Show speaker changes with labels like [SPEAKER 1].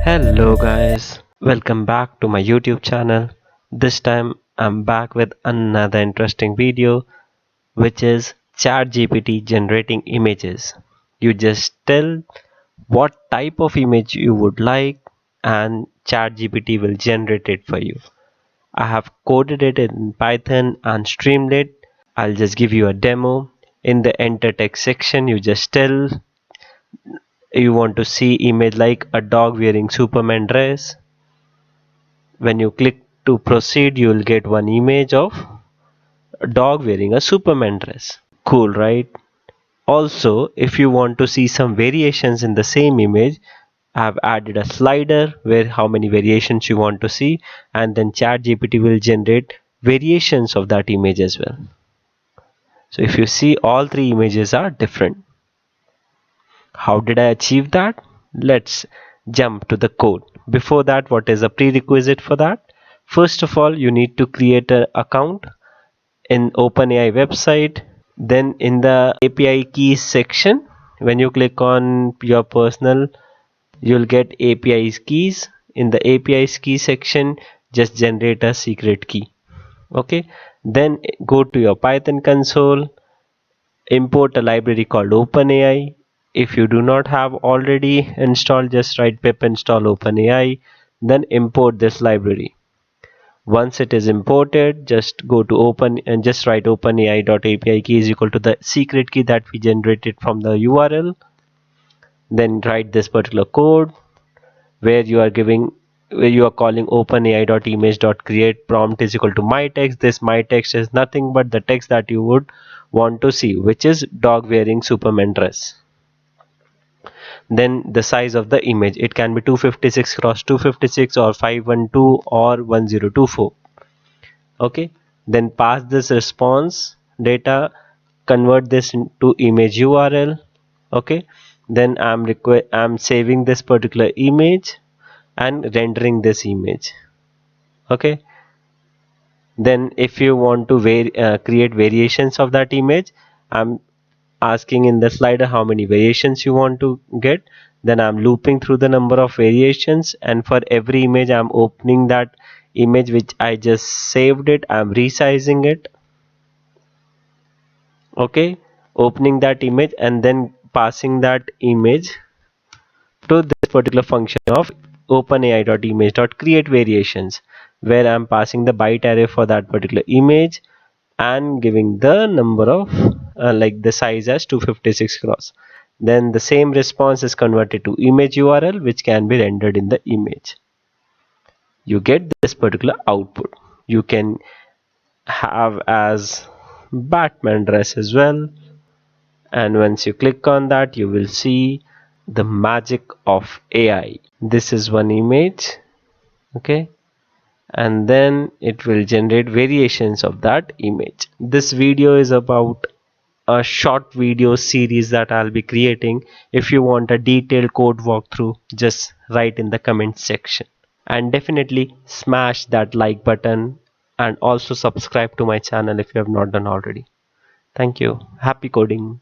[SPEAKER 1] Hello guys, welcome back to my YouTube channel. This time I'm back with another interesting video, which is Chat GPT generating images. You just tell what type of image you would like and Chat GPT will generate it for you. I have coded it in Python and streamed it. I'll just give you a demo. In the enter text section, you just tell you want to see image like a dog wearing Superman dress. When you click to proceed, you will get one image of a dog wearing a Superman dress. Cool, right? Also, if you want to see some variations in the same image, I have added a slider where how many variations you want to see, and then ChatGPT will generate variations of that image as well. So if you see, all three images are different. How did I achieve that? Let's jump to the code. Before that, what is a prerequisite for that? First of all, you need to create an account in OpenAI website. Then in the API keys section, when you click on your personal, you'll get API keys. In the API key section, just generate a secret key. Okay. Then go to your Python console, import a library called OpenAI. If you do not have already installed, just write pip install OpenAI, then import this library. Once it is imported, just go to open and just write openai.api key is equal to the secret key that we generated from the URL. Then write this particular code where you are calling openai.image.create prompt is equal to my text. This my text is nothing but the text that you would want to see, which is dog wearing Superman dress. Then the size of the image, it can be 256 cross 256 or 512 or 1024. Okay, then pass this response data, convert this into image URL. Okay, then I'm saving this particular image and rendering this image. Okay, then if you want to create variations of that image, I'm asking in the slider how many variations you want to get. Then I'm looping through the number of variations, and for every image I'm opening that image which I just saved it, I'm resizing it. Okay, opening that image and then passing that image to this particular function of openai.image.create variations, where I'm passing the byte array for that particular image and giving the number of like the size as 256 cross. Then the same response is converted to image URL, which can be rendered in the image. You get this particular output. You can have as Batman dress as well, and once you click on that, you will see the magic of AI. This is one image. Okay, and then it will generate variations of that image. This video is about a short video series that I'll be creating. If you want a detailed code walkthrough, just write in the comment section, and definitely smash that like button and also subscribe to my channel if you have not done already. Thank you. Happy coding.